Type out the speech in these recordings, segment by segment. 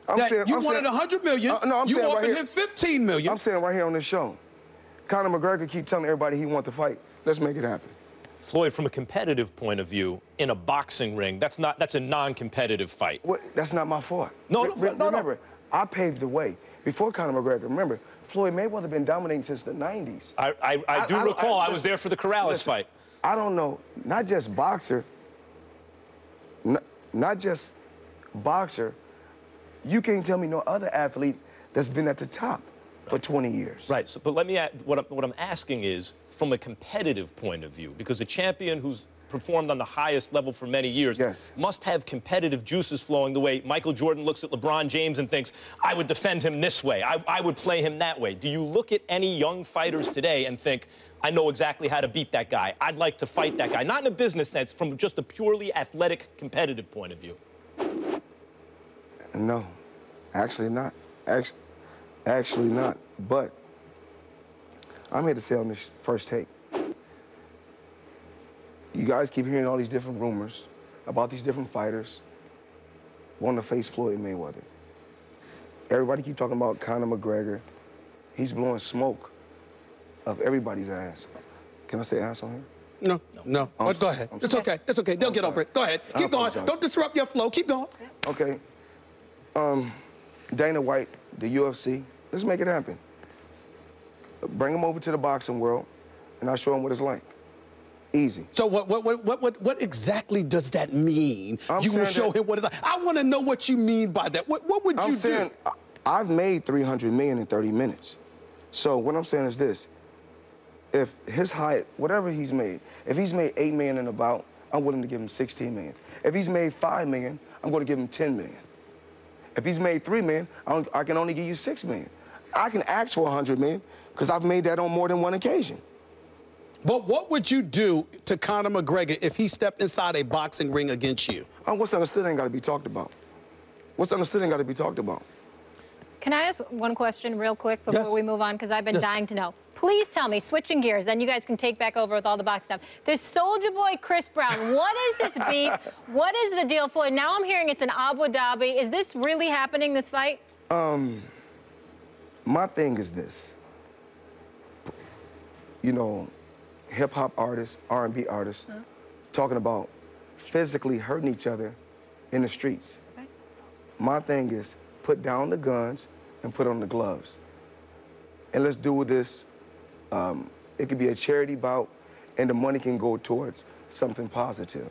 You wanted $100 million. No, I'm you saying offered right him $15 million. I'm saying right here on this show, Conor McGregor keep telling everybody he wants to fight. Let's make it happen. Floyd, from a competitive point of view, in a boxing ring, that's a non-competitive fight. Well, that's not my fault. No. Remember, I paved the way. Before Conor McGregor, remember, Floyd Mayweather been dominating since the 90s. I do recall. I was there for the Corrales fight. I don't know, not just boxer, not just boxer, you can't tell me no other athlete that's been at the top for 20 years. Right, so, but let me add, what I'm asking is, from a competitive point of view, because a champion who's performed on the highest level for many years must have competitive juices flowing the way Michael Jordan looks at LeBron James and thinks, I would defend him this way, I would play him that way. Do you look at any young fighters today and think, I know exactly how to beat that guy, I'd like to fight that guy? Not in a business sense, from just a purely athletic, competitive point of view. No, actually not. Actually not, but I'm here to say on this first take, you guys keep hearing all these different rumors about these different fighters wanting to face Floyd Mayweather. Everybody keep talking about Conor McGregor. He's blowing smoke of everybody's ass. Can I say ass on here? No. But go ahead. It's okay. It's okay. They'll get over it. Go ahead. Keep going. Don't disrupt your flow. Keep going. Okay. Dana White, the UFC, let's make it happen. Bring him over to the boxing world, and I'll show him what it's like. Easy. So what exactly does that mean? You will show him what it's like. I want to know what you mean by that. What would you do? I've made $300 million in 30 minutes. So what I'm saying is this. If his height, whatever he's made, if he's made $8 million in a bout, I'm willing to give him $16 million. If he's made $5 million, I'm going to give him $10 million. If he's made $3 million, I can only give you $6 million. I can ask for $100 million because I've made that on more than one occasion. But what would you do to Conor McGregor if he stepped inside a boxing ring against you? What's understood ain't got to be talked about. What's understood ain't got to be talked about. Can I ask one question real quick before we move on? Because I've been dying to know. Please tell me, switching gears, then you guys can take back over with all the box stuff. This Soulja Boy Chris Brown, what is this beef? What is the deal, Floyd? Now I'm hearing it's in Abu Dhabi. Is this really happening, this fight? My thing is this. You know, hip-hop artists, R&B artists, talking about physically hurting each other in the streets. Okay. My thing is put down the guns and put on the gloves. And let's do this. It could be a charity bout, and the money can go towards something positive.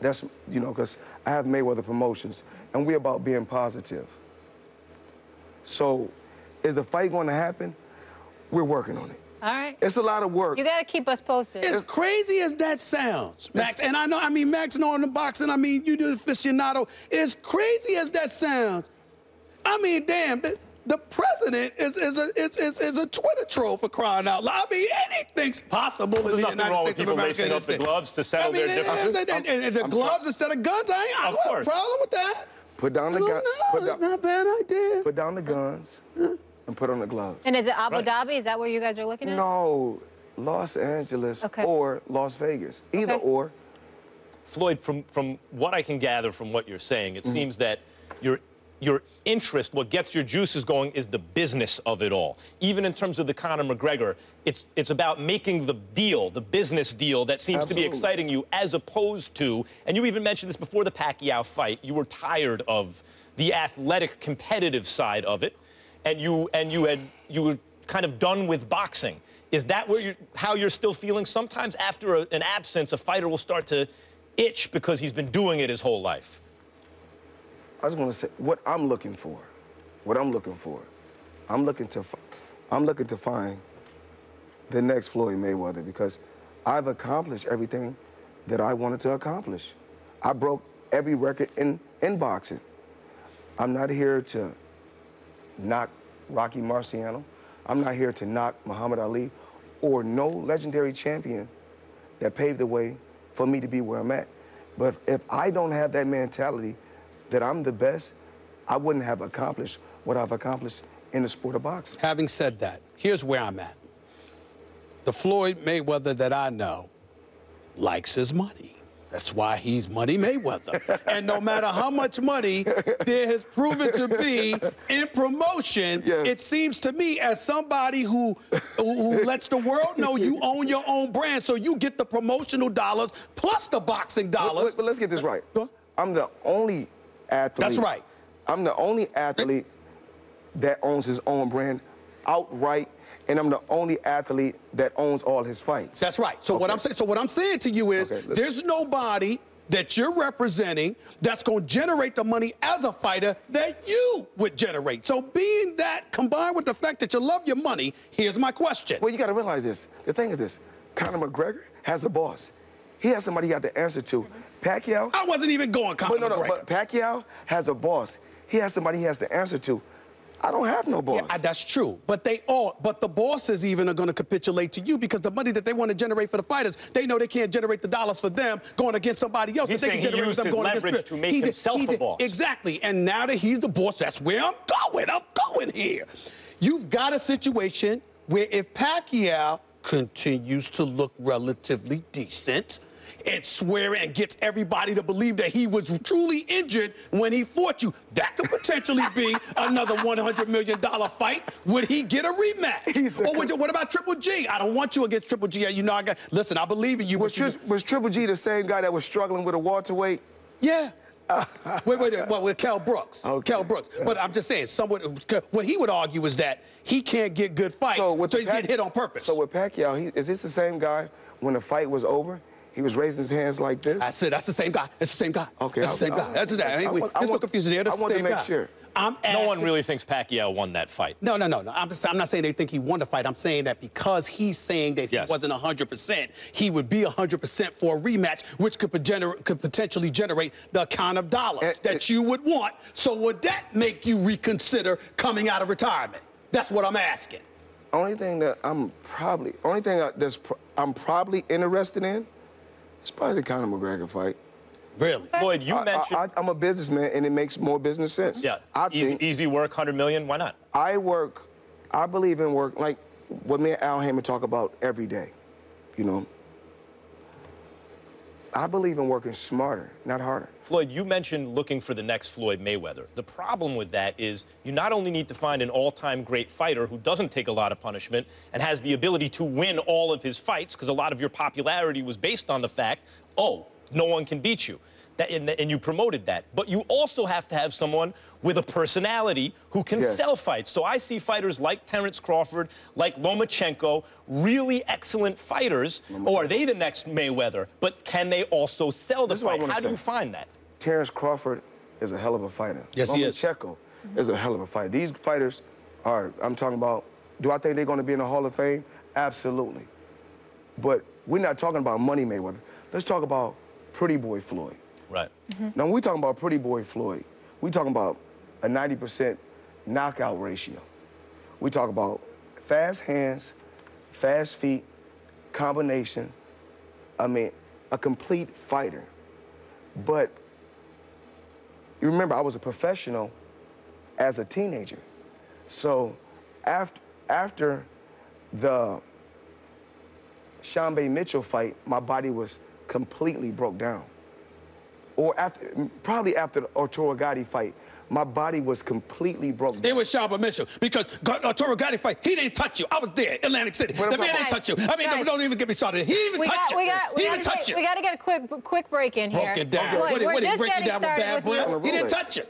That's, you know, because I have Mayweather Promotions, and we're about being positive. So, is the fight going to happen? We're working on it. All right. It's a lot of work. You got to keep us posted. As crazy as that sounds, Max, and I mean, Max knowing the boxing, I mean, you do the aficionado. As crazy as that sounds, I mean, damn, the president is a Twitter troll, for crying out loud. I mean, anything's possible in the United States of America. Lacing up the gloves to settle their differences. And the gloves instead of guns, I don't have a problem with that. Put down the guns. It's not a bad idea. Put down the guns and put on the gloves. And is it Abu Dhabi? Is that where you guys are looking at? No, Los Angeles or Las Vegas, either or. Floyd, from what I can gather from what you're saying, it seems that your interest, what gets your juices going, is the business of it all. Even in terms of the Conor McGregor, it's about making the deal, the business deal that seems to be exciting you, as opposed to, and you even mentioned this before the Pacquiao fight, you were tired of the athletic, competitive side of it, and you were kind of done with boxing. Is that how you're still feeling? Sometimes after an absence, a fighter will start to itch because he's been doing it his whole life. I just want to say what I'm looking for. I'm looking to find the next Floyd Mayweather, because I've accomplished everything that I wanted to accomplish. I broke every record in boxing. I'm not here to knock Rocky Marciano. I'm not here to knock Muhammad Ali or no legendary champion that paved the way for me to be where I'm at. But if I don't have that mentality that I'm the best, I wouldn't have accomplished what I've accomplished in the sport of boxing. Having said that, here's where I'm at. The Floyd Mayweather that I know likes his money. That's why he's Money Mayweather. And no matter how much money there has proven to be in promotion, it seems to me as somebody who lets the world know you own your own brand, so you get the promotional dollars plus the boxing dollars. But let's get this right. I'm the only athlete. That's right. I'm the only athlete that owns his own brand outright, and I'm the only athlete that owns all his fights. That's right. So what I'm saying to you is, there's nobody that you're representing that's going to generate the money as a fighter that you would generate. So being that, combined with the fact that you love your money, here's my question. Well, you got to realize this. The thing is this. Conor McGregor has a boss. He has somebody he got to answer to. Pacquiao... I wasn't even going Conor McGregor. But Pacquiao has a boss. He has somebody he has to answer to. I don't have no boss. Yeah, that's true. But the bosses even are going to capitulate to you because the money that they want to generate for the fighters, they know they can't generate the dollars for them going against somebody else. He's saying he used his leverage to make himself a boss. Exactly. And now that he's the boss, that's where I'm going. I'm going here. You've got a situation where if Pacquiao continues to look relatively decent and swear and gets everybody to believe that he was truly injured when he fought you, that could potentially be another $100 million fight. Would he get a rematch? Or what about Triple G? I don't want you against Triple G. You know, listen, I believe in you. Was Triple G the same guy that was struggling with a welterweight? Yeah. Wait, with Kell Brooks. Kell Brooks. But I'm just saying, what he would argue is that he can't get good fights, so he's getting hit on purpose. So with Pacquiao, is this the same guy when the fight was over? He was raising his hands like this? I said, that's the same guy. It's the same guy. Okay. That's the same guy. That's that. There's no confusion there. That's the same guy. I want to make sure. No one really thinks Pacquiao won that fight. No. I'm not saying they think he won the fight. I'm saying that because he's saying that he wasn't 100%, he would be 100% for a rematch, which could potentially generate the kind of dollars that you would want. So would that make you reconsider coming out of retirement? That's what I'm asking. Only thing that I'm probably interested in, it's probably the Conor McGregor fight. Really? Floyd, you mentioned... I'm a businessman, and it makes more business sense. Yeah, easy work, 100 million, why not? I believe in work, like what me and Al Heyman talk about every day, you know. I believe in working smarter, not harder. Floyd, you mentioned looking for the next Floyd Mayweather. The problem with that is you not only need to find an all-time great fighter who doesn't take a lot of punishment and has the ability to win all of his fights, because a lot of your popularity was based on the fact, oh, no one can beat you. And you promoted that. But you also have to have someone with a personality who can sell fights. So I see fighters like Terence Crawford, like Lomachenko, really excellent fighters. Or are they the next Mayweather? But can they also sell the fight? How do you find that? Terence Crawford is a hell of a fighter. Yes, he is. Lomachenko is a hell of a fighter. These fighters are, I'm talking about, do I think they're going to be in the Hall of Fame? Absolutely. But we're not talking about Money Mayweather. Let's talk about Pretty Boy Floyd. Right. Now, when we talking about Pretty Boy Floyd, we talking about a 90% knockout ratio. We talk about fast hands, fast feet, combination. I mean, a complete fighter. But you remember, I was a professional as a teenager. So after the Shambe Mitchell fight, my body was completely broke down. Or probably after the Arturo Gatti fight, my body was completely broke down. It was Shambe Mitchell, because Arturo Gatti fight, he didn't touch you. I was there, Atlantic City. The man didn't touch you. I mean, don't even get me started. He didn't even touch you. He didn't touch you. We got to get a quick break in here. Broke it down. Floyd, What did he break you down with bad breath? He didn't touch you.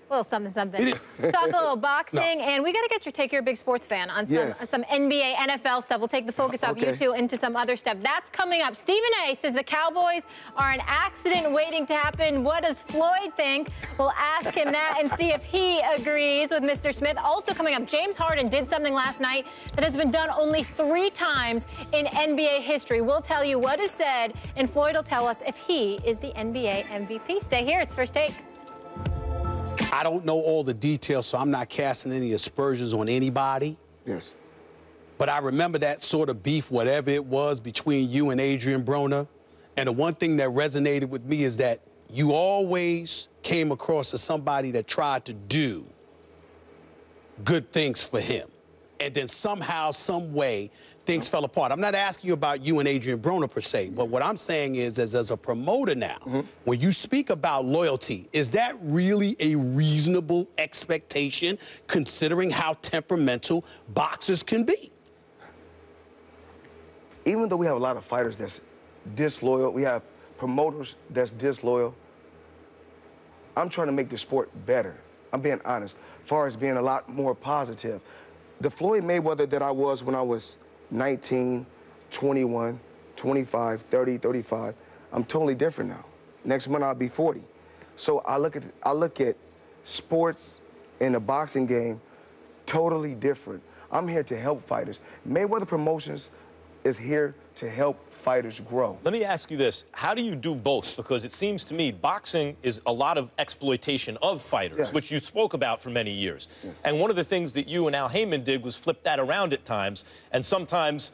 Well, something. Talk a little boxing, and we got to get your take. You're a big sports fan on some NBA, NFL stuff. We'll take the focus off you two into some other stuff. That's coming up. Stephen A. says the Cowboys are an accident waiting to happen. What does Floyd think? We'll ask him that and see if he agrees with Mr. Smith. Also coming up, James Harden did something last night that has been done only 3 times in NBA history. We'll tell you what is said, and Floyd will tell us if he is the NBA MVP. Stay here. It's First Take. I don't know all the details, so I'm not casting any aspersions on anybody. Yes. But I remember that sort of beef, whatever it was, between you and Adrian Broner. And the one thing that resonated with me is that you always came across as somebody that tried to do good things for him. and then somehow, some way, things fell apart. I'm not asking you about you and Adrian Broner per se, but what I'm saying is as a promoter now, when you speak about loyalty, is that really a reasonable expectation considering how temperamental boxers can be? Even though we have a lot of fighters that's disloyal, we have promoters that's disloyal, I'm trying to make the sport better. I'm being honest, as far as being a lot more positive. The Floyd Mayweather that I was when I was 19, 21, 25, 30, 35, I'm totally different now. Next month I'll be 40. So I look at sports and the boxing game totally different. I'm here to help fighters. Mayweather Promotions is here to help fighters grow. Let me ask you this. How do you do both? Because it seems to me boxing is a lot of exploitation of fighters, yes, which you spoke about for many years. Yes. And one of the things that you and Al Heyman did was flip that around at times, and sometimes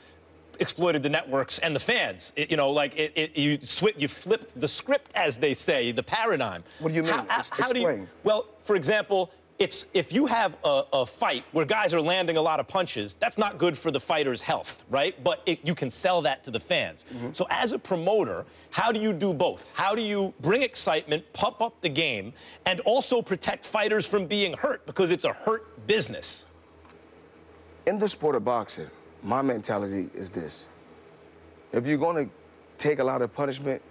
exploited the networks and the fans. You flipped the script, as they say, the paradigm. What do you mean? How do you? Well, for example, if you have a fight where guys are landing a lot of punches, that's not good for the fighter's health, right? But you can sell that to the fans. So as a promoter, how do you do both? How do you bring excitement, pump up the game, and also protect fighters from being hurt? Because it's a hurt business. In the sport of boxing, my mentality is this. If you're going to take a lot of punishment,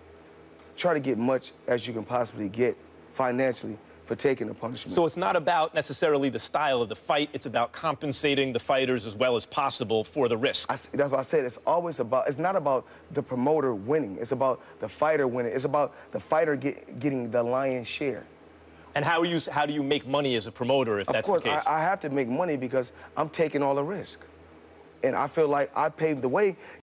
try to get much as you can possibly get financially for taking the punishment. So it's not about necessarily the style of the fight, it's about compensating the fighters as well as possible for the risk. That's what I said. It's not about the promoter winning. It's about the fighter winning. It's about the fighter getting the lion's share. And how do you make money as a promoter if that's the case? Of course, I have to make money because I'm taking all the risk. And I feel like I paved the way.